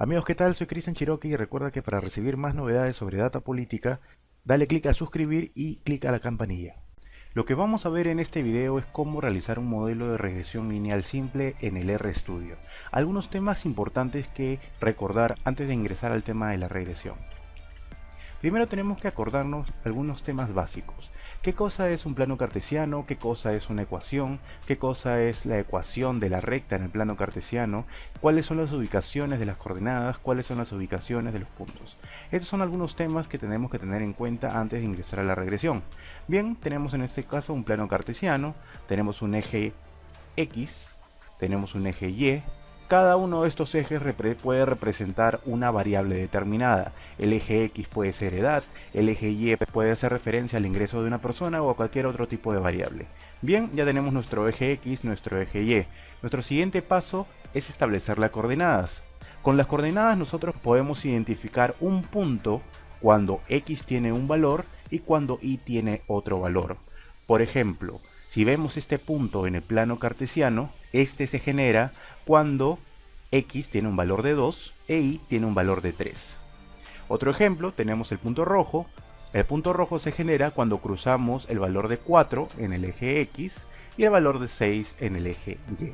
Amigos, ¿qué tal? Soy Cristian Cherokee y recuerda que para recibir más novedades sobre data política, dale clic a suscribir y clic a la campanilla. Lo que vamos a ver en este video es cómo realizar un modelo de regresión lineal simple en el RStudio. Algunos temas importantes que recordar antes de ingresar al tema de la regresión. Primero tenemos que acordarnos algunos temas básicos. ¿Qué cosa es un plano cartesiano? ¿Qué cosa es una ecuación? ¿Qué cosa es la ecuación de la recta en el plano cartesiano? ¿Cuáles son las ubicaciones de las coordenadas? ¿Cuáles son las ubicaciones de los puntos? Estos son algunos temas que tenemos que tener en cuenta antes de ingresar a la regresión. Bien, tenemos en este caso un plano cartesiano, tenemos un eje X, tenemos un eje Y. Cada uno de estos ejes puede representar una variable determinada. El eje X puede ser edad, el eje Y puede hacer referencia al ingreso de una persona o a cualquier otro tipo de variable. Bien, ya tenemos nuestro eje X, nuestro eje Y. Nuestro siguiente paso es establecer las coordenadas. Con las coordenadas nosotros podemos identificar un punto cuando X tiene un valor y cuando Y tiene otro valor. Por ejemplo, si vemos este punto en el plano cartesiano, este se genera cuando X tiene un valor de 2 e Y tiene un valor de 3. Otro ejemplo, tenemos el punto rojo. El punto rojo se genera cuando cruzamos el valor de 4 en el eje X y el valor de 6 en el eje Y.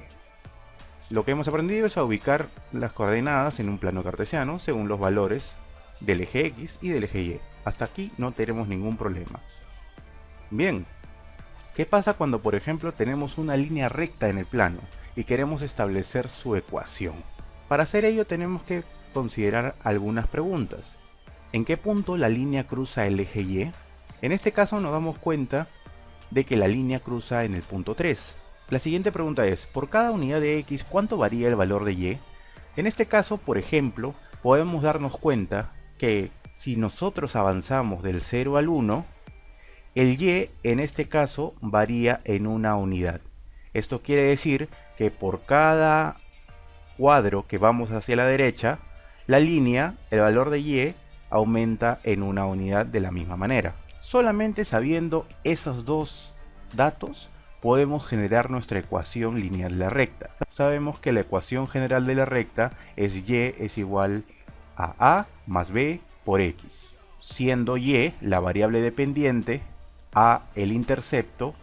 Lo que hemos aprendido es a ubicar las coordenadas en un plano cartesiano según los valores del eje X y del eje Y. Hasta aquí no tenemos ningún problema. Bien. ¿Qué pasa cuando, por ejemplo, tenemos una línea recta en el plano y queremos establecer su ecuación? Para hacer ello tenemos que considerar algunas preguntas. ¿En qué punto la línea cruza el eje Y? En este caso nos damos cuenta de que la línea cruza en el punto 3. La siguiente pregunta es, por cada unidad de X, ¿cuánto varía el valor de Y? En este caso, por ejemplo, podemos darnos cuenta que si nosotros avanzamos del 0 al 1, el Y en este caso varía en una unidad. Esto quiere decir que por cada cuadro que vamos hacia la derecha, la línea, el valor de Y, aumenta en una unidad de la misma manera. Solamente sabiendo esos dos datos, podemos generar nuestra ecuación lineal de la recta. Sabemos que la ecuación general de la recta es Y es igual a más B por X, siendo Y la variable dependiente, A el intercepto,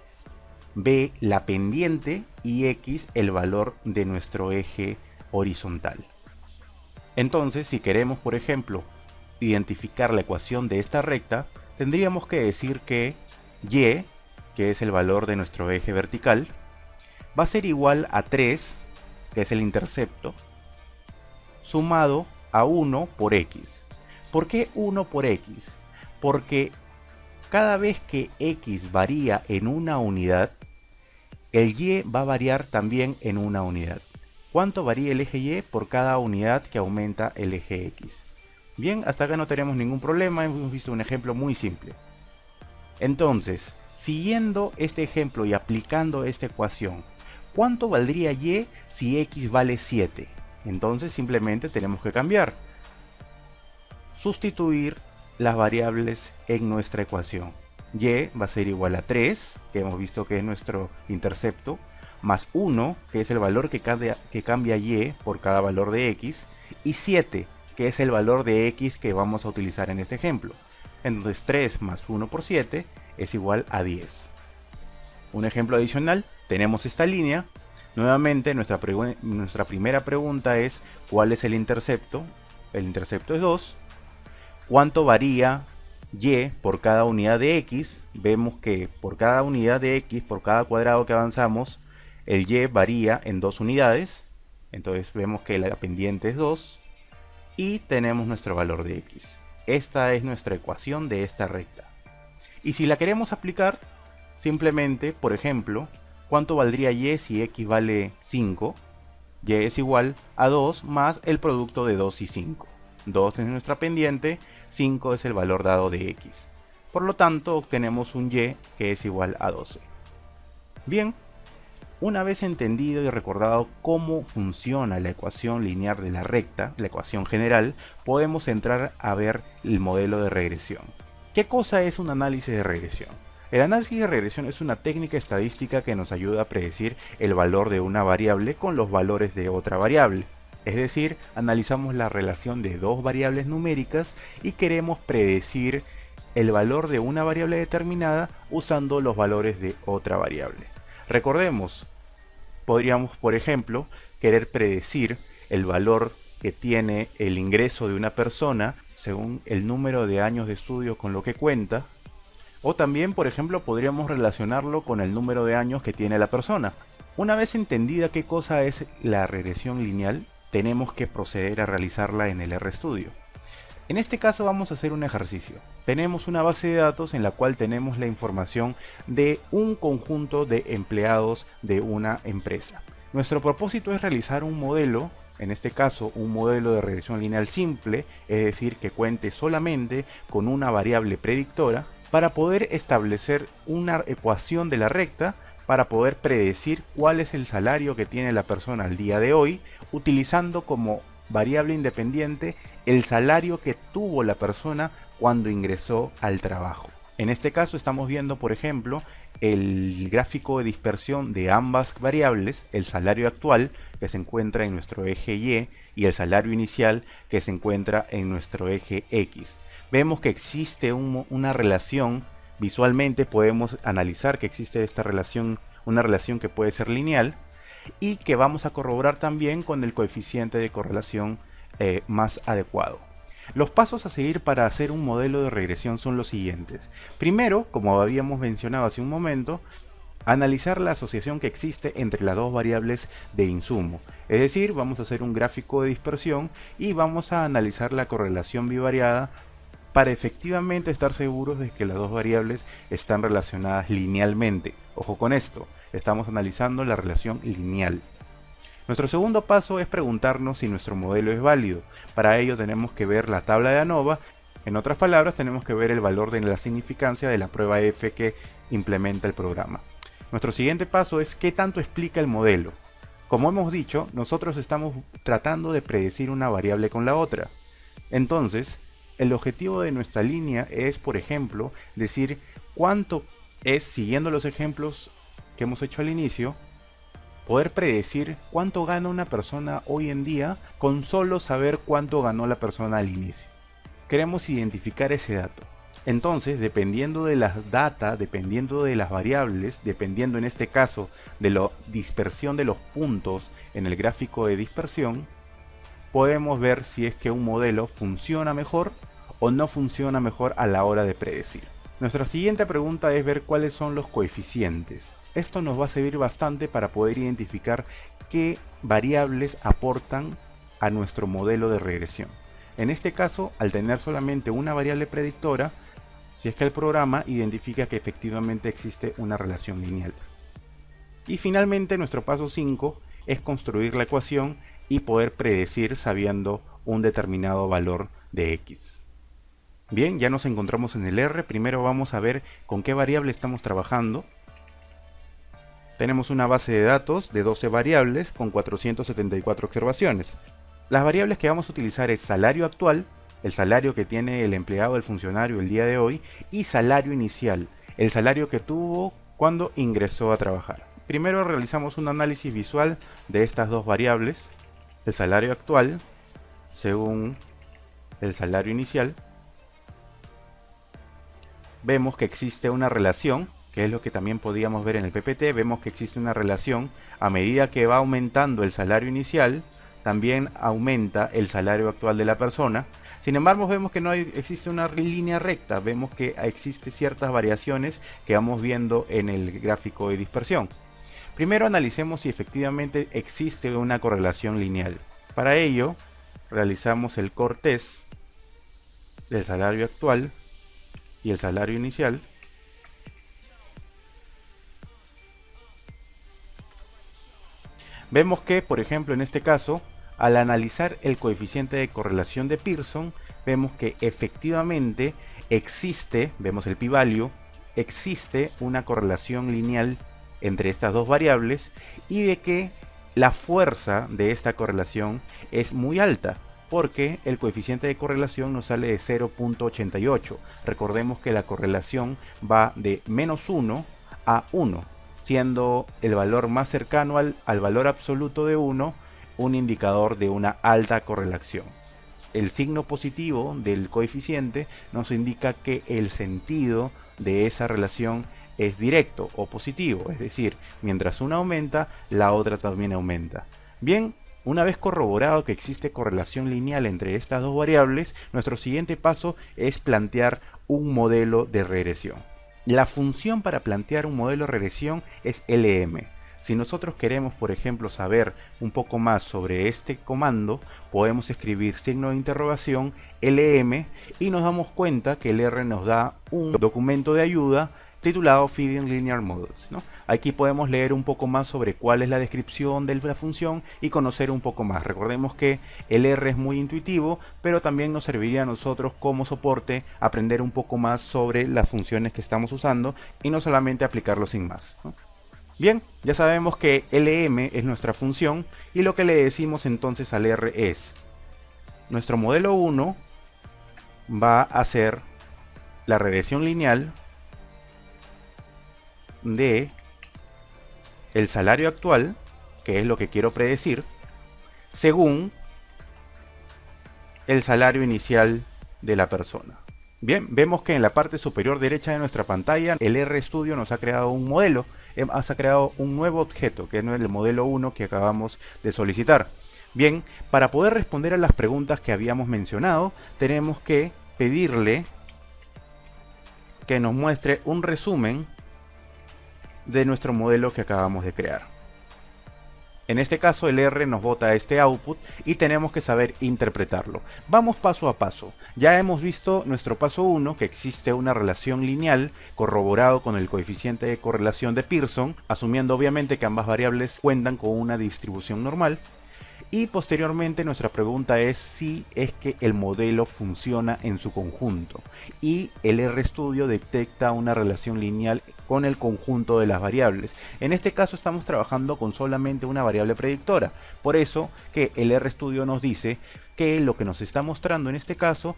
B la pendiente y X el valor de nuestro eje horizontal. Entonces, si queremos, por ejemplo, identificar la ecuación de esta recta, tendríamos que decir que Y, que es el valor de nuestro eje vertical, va a ser igual a 3, que es el intercepto, sumado a 1 por X. ¿Por qué 1 por X? Porque cada vez que X varía en una unidad, el Y va a variar también en una unidad. ¿Cuánto varía el eje Y por cada unidad que aumenta el eje X? Bien, hasta acá no tenemos ningún problema, hemos visto un ejemplo muy simple. Entonces, siguiendo este ejemplo y aplicando esta ecuación, ¿cuánto valdría Y si X vale 7? Entonces simplemente tenemos que cambiar. Sustituir las variables en nuestra ecuación. Y va a ser igual a 3, que hemos visto que es nuestro intercepto, más 1, que es el valor que cambia Y por cada valor de X, y 7, que es el valor de X que vamos a utilizar en este ejemplo. Entonces 3 más 1 por 7 es igual a 10. Un ejemplo adicional, tenemos esta línea. Nuevamente nuestra primera pregunta es ¿cuál es el intercepto? El intercepto es 2. ¿Cuánto varía Y por cada unidad de X? Vemos que por cada unidad de X, por cada cuadrado que avanzamos, el Y varía en 2 unidades. Entonces vemos que la pendiente es 2. Y tenemos nuestro valor de X. Esta es nuestra ecuación de esta recta. Y si la queremos aplicar, simplemente, por ejemplo, ¿cuánto valdría Y si X vale 5? Y es igual a 2 más el producto de 2 y 5. 2 es nuestra pendiente, 5 es el valor dado de X. Por lo tanto, obtenemos un Y que es igual a 12. Bien, una vez entendido y recordado cómo funciona la ecuación lineal de la recta, la ecuación general, podemos entrar a ver el modelo de regresión. ¿Qué cosa es un análisis de regresión? El análisis de regresión es una técnica estadística que nos ayuda a predecir el valor de una variable con los valores de otra variable. Es decir, analizamos la relación de dos variables numéricas y queremos predecir el valor de una variable determinada usando los valores de otra variable. Recordemos, podríamos, por ejemplo, querer predecir el valor que tiene el ingreso de una persona según el número de años de estudio con lo que cuenta, o también, por ejemplo, podríamos relacionarlo con el número de años que tiene la persona. Una vez entendida qué cosa es la regresión lineal, tenemos que proceder a realizarla en el RStudio. En este caso vamos a hacer un ejercicio. Tenemos una base de datos en la cual tenemos la información de un conjunto de empleados de una empresa. Nuestro propósito es realizar un modelo, en este caso un modelo de regresión lineal simple, es decir, que cuente solamente con una variable predictora, para poder establecer una ecuación de la recta para poder predecir cuál es el salario que tiene la persona al día de hoy, utilizando como variable independiente el salario que tuvo la persona cuando ingresó al trabajo. En este caso estamos viendo, por ejemplo, el gráfico de dispersión de ambas variables, el salario actual que se encuentra en nuestro eje Y y el salario inicial que se encuentra en nuestro eje X. Vemos que existe una relación, visualmente podemos analizar que existe esta relación, una relación que puede ser lineal y que vamos a corroborar también con el coeficiente de correlación más adecuado. Los pasos a seguir para hacer un modelo de regresión son los siguientes. Primero, como habíamos mencionado hace un momento, analizar la asociación que existe entre las dos variables de insumo. Es decir, vamos a hacer un gráfico de dispersión y vamos a analizar la correlación bivariada para efectivamente estar seguros de que las dos variables están relacionadas linealmente. Ojo con esto, estamos analizando la relación lineal. Nuestro segundo paso es preguntarnos si nuestro modelo es válido. Para ello tenemos que ver la tabla de ANOVA. En otras palabras, tenemos que ver el valor de la significancia de la prueba F que implementa el programa. Nuestro siguiente paso es qué tanto explica el modelo. Como hemos dicho, nosotros estamos tratando de predecir una variable con la otra. Entonces, el objetivo de nuestra línea es, por ejemplo, decir cuánto es, siguiendo los ejemplos que hemos hecho al inicio, poder predecir cuánto gana una persona hoy en día con solo saber cuánto ganó la persona al inicio. Queremos identificar ese dato. Entonces, dependiendo de las data, dependiendo de las variables, dependiendo en este caso de la dispersión de los puntos en el gráfico de dispersión, podemos ver si es que un modelo funciona mejor o no funciona mejor a la hora de predecir. Nuestra siguiente pregunta es ver cuáles son los coeficientes. Esto nos va a servir bastante para poder identificar qué variables aportan a nuestro modelo de regresión. En este caso, al tener solamente una variable predictora, si es que el programa identifica que efectivamente existe una relación lineal. Y finalmente, nuestro paso 5 es construir la ecuación y poder predecir sabiendo un determinado valor de X. Bien, ya nos encontramos en el R. Primero vamos a ver con qué variable estamos trabajando. Tenemos una base de datos de 12 variables con 474 observaciones. Las variables que vamos a utilizar es salario actual, el salario que tiene el empleado, el funcionario el día de hoy, y salario inicial, el salario que tuvo cuando ingresó a trabajar. Primero realizamos un análisis visual de estas dos variables, el salario actual según el salario inicial. Vemos que existe una relación, que es lo que también podíamos ver en el PPT. Vemos que existe una relación a medida que va aumentando el salario inicial, también aumenta el salario actual de la persona. Sin embargo, vemos que no existe una línea recta, vemos que existe ciertas variaciones que vamos viendo en el gráfico de dispersión. Primero analicemos si efectivamente existe una correlación lineal. Para ello, realizamos el core test del salario actual y el salario inicial. Vemos que, por ejemplo, en este caso, al analizar el coeficiente de correlación de Pearson, vemos que efectivamente existe, vemos el p-value, existe una correlación lineal entre estas dos variables y de que la fuerza de esta correlación es muy alta, porque el coeficiente de correlación nos sale de 0.88. Recordemos que la correlación va de -1 a 1. Siendo el valor más cercano al valor absoluto de 1 un indicador de una alta correlación. El signo positivo del coeficiente nos indica que el sentido de esa relación es directo o positivo, es decir, mientras una aumenta, la otra también aumenta. Bien, una vez corroborado que existe correlación lineal entre estas dos variables, nuestro siguiente paso es plantear un modelo de regresión. La función para plantear un modelo de regresión es LM. Si nosotros queremos, por ejemplo, saber un poco más sobre este comando, podemos escribir signo de interrogación LM y nos damos cuenta que el R nos da un documento de ayuda titulado Feeding Linear Models, ¿no? Aquí podemos leer un poco más sobre cuál es la descripción de la función y conocer un poco más. Recordemos que el R es muy intuitivo, pero también nos serviría a nosotros como soporte aprender un poco más sobre las funciones que estamos usando y no solamente aplicarlo sin más, ¿no? Bien, ya sabemos que LM es nuestra función y lo que le decimos entonces al R es: nuestro modelo 1 va a ser la regresión lineal de el salario actual, que es lo que quiero predecir, según el salario inicial de la persona. Bien, vemos que en la parte superior derecha de nuestra pantalla el RStudio nos ha creado un modelo, ha creado un nuevo objeto, que es el modelo 1 que acabamos de solicitar. Bien, para poder responder a las preguntas que habíamos mencionado, tenemos que pedirle que nos muestre un resumen de nuestro modelo que acabamos de crear. En este caso el R nos bota este output y tenemos que saber interpretarlo. Vamos paso a paso. Ya hemos visto nuestro paso 1, que existe una relación lineal corroborado con el coeficiente de correlación de Pearson, asumiendo obviamente que ambas variables cuentan con una distribución normal. Y posteriormente nuestra pregunta es si es que el modelo funciona en su conjunto. Y el RStudio detecta una relación lineal con el conjunto de las variables. En este caso estamos trabajando con solamente una variable predictora. Por eso que el RStudio nos dice que lo que nos está mostrando en este caso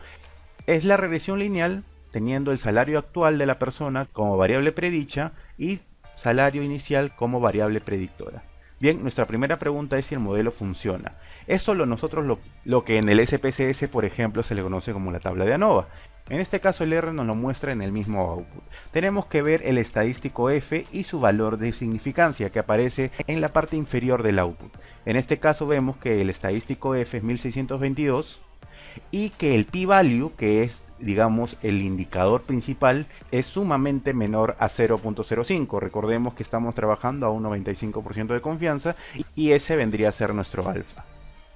es la regresión lineal teniendo el salario actual de la persona como variable predicha y salario inicial como variable predictora. Bien, nuestra primera pregunta es si el modelo funciona. Esto nosotros lo que en el SPSS, por ejemplo, se le conoce como la tabla de ANOVA. En este caso el R nos lo muestra en el mismo output. Tenemos que ver el estadístico F y su valor de significancia que aparece en la parte inferior del output. En este caso vemos que el estadístico F es 1622 y que el p-value, que es digamos el indicador principal, es sumamente menor a 0.05. Recordemos que estamos trabajando a un 95% de confianza y ese vendría a ser nuestro alfa.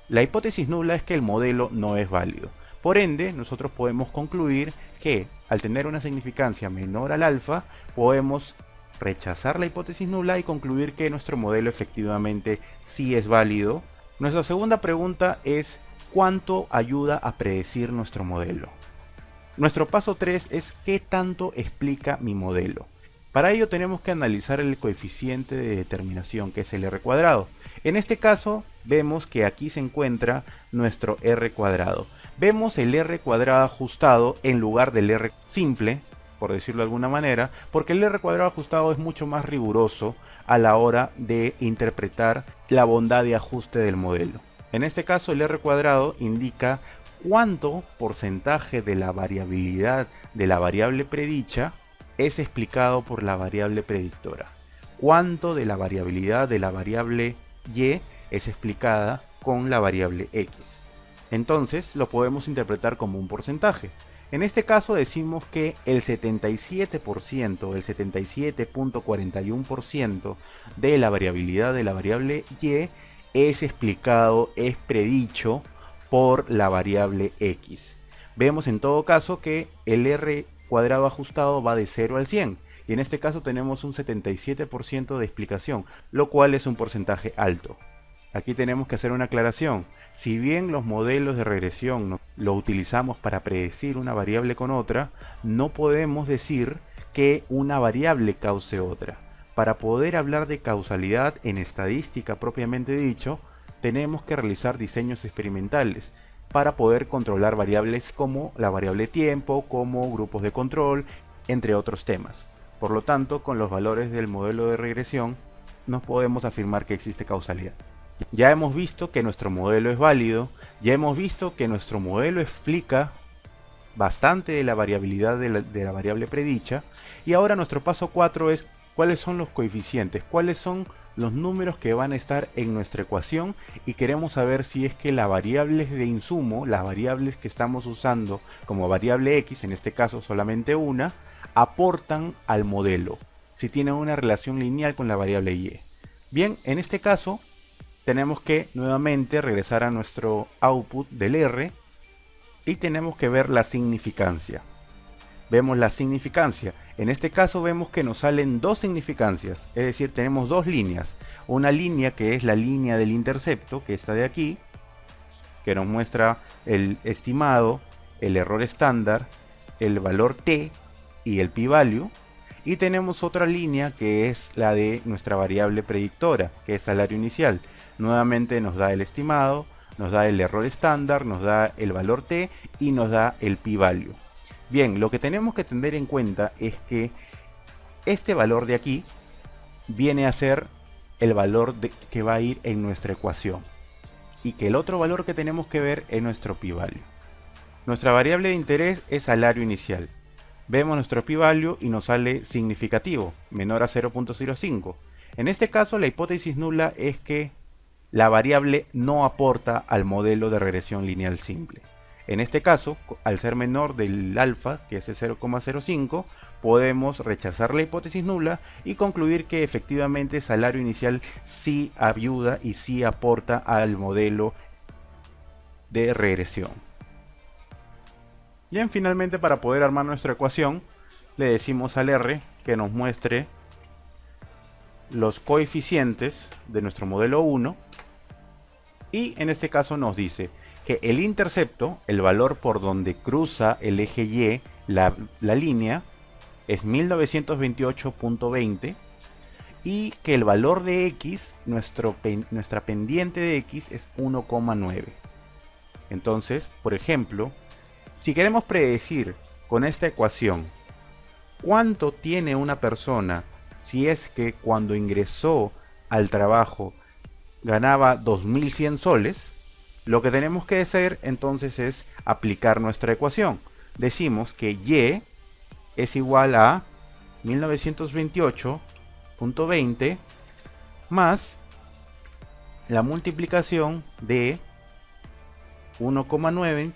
La hipótesis nula es que el modelo no es válido. Por ende, nosotros podemos concluir que al tener una significancia menor al alfa, podemos rechazar la hipótesis nula y concluir que nuestro modelo efectivamente sí es válido. Nuestra segunda pregunta es: ¿cuánto ayuda a predecir nuestro modelo? Nuestro paso 3 es ¿qué tanto explica mi modelo? Para ello tenemos que analizar el coeficiente de determinación, que es el R cuadrado. En este caso vemos que aquí se encuentra nuestro R cuadrado. Vemos el R cuadrado ajustado en lugar del R simple, por decirlo de alguna manera, porque el R cuadrado ajustado es mucho más riguroso a la hora de interpretar la bondad de ajuste del modelo. En este caso el R cuadrado indica cuánto porcentaje de la variabilidad de la variable predicha es explicado por la variable predictora. Cuánto de la variabilidad de la variable Y es explicada con la variable X. Entonces lo podemos interpretar como un porcentaje. En este caso decimos que el 77%, el 77.41% de la variabilidad de la variable Y es explicado, es predicho por la variable X. Vemos en todo caso que el R cuadrado ajustado va de 0 al 100 y en este caso tenemos un 77% de explicación, lo cual es un porcentaje alto. Aquí tenemos que hacer una aclaración. Si bien los modelos de regresión lo utilizamos para predecir una variable con otra, no podemos decir que una variable cause otra. Para poder hablar de causalidad en estadística propiamente dicho, tenemos que realizar diseños experimentales para poder controlar variables como la variable tiempo, como grupos de control, entre otros temas. Por lo tanto, con los valores del modelo de regresión no podemos afirmar que existe causalidad. Ya hemos visto que nuestro modelo es válido, ya hemos visto que nuestro modelo explica bastante de la variabilidad de la variable predicha, y ahora nuestro paso 4 es cuáles son los coeficientes, cuáles son los números que van a estar en nuestra ecuación, y queremos saber si es que las variables de insumo, las variables que estamos usando como variable x, en este caso solamente una, aportan al modelo, si tienen una relación lineal con la variable y. Bien, en este caso tenemos que nuevamente regresar a nuestro output del R y tenemos que ver la significancia. Vemos la significancia. En este caso vemos que nos salen dos significancias, es decir, tenemos dos líneas. Una línea que es la línea del intercepto, que está de aquí, que nos muestra el estimado, el error estándar, el valor t y el p-value. Y tenemos otra línea que es la de nuestra variable predictora, que es salario inicial. Nuevamente nos da el estimado, nos da el error estándar, nos da el valor t y nos da el p-value. Bien, lo que tenemos que tener en cuenta es que este valor de aquí viene a ser el valor que va a ir en nuestra ecuación, y que el otro valor que tenemos que ver es nuestro p-value. Nuestra variable de interés es salario inicial. Vemos nuestro p-value y nos sale significativo, menor a 0.05. En este caso la hipótesis nula es que la variable no aporta al modelo de regresión lineal simple. En este caso, al ser menor del alfa, que es el 0,05, podemos rechazar la hipótesis nula y concluir que efectivamente salario inicial sí ayuda y sí aporta al modelo de regresión. Bien, finalmente, para poder armar nuestra ecuación, le decimos al R que nos muestre los coeficientes de nuestro modelo 1, y en este caso nos dice que el intercepto, el valor por donde cruza el eje Y la línea, es 1928.20, y que el valor de X, nuestra pendiente de X, es 1,9. Entonces, por ejemplo, si queremos predecir con esta ecuación cuánto tiene una persona si es que cuando ingresó al trabajo ganaba 2100 soles, lo que tenemos que hacer entonces es aplicar nuestra ecuación. Decimos que Y es igual a 1928.20 más la multiplicación de 1,9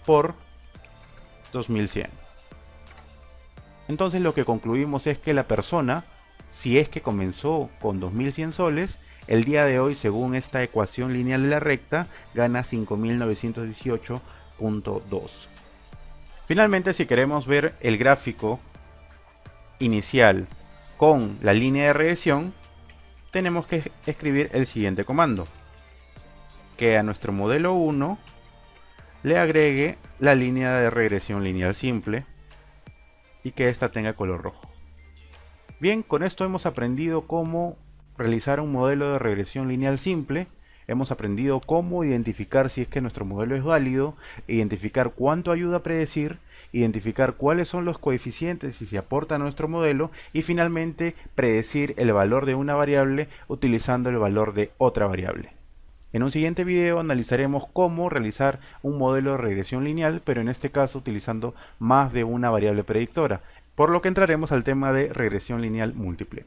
por 2100. Entonces lo que concluimos es que la persona, si es que comenzó con 2100 soles, el día de hoy, según esta ecuación lineal de la recta, gana 5918.2. Finalmente, si queremos ver el gráfico inicial con la línea de regresión, tenemos que escribir el siguiente comando: que a nuestro modelo 1 le agregue la línea de regresión lineal simple y que ésta tenga color rojo. Bien, con esto hemos aprendido cómo realizar un modelo de regresión lineal simple. Hemos aprendido cómo identificar si es que nuestro modelo es válido, identificar cuánto ayuda a predecir, identificar cuáles son los coeficientes y si aporta a nuestro modelo, y finalmente predecir el valor de una variable utilizando el valor de otra variable. En un siguiente video analizaremos cómo realizar un modelo de regresión lineal, pero en este caso utilizando más de una variable predictora, por lo que entraremos al tema de regresión lineal múltiple.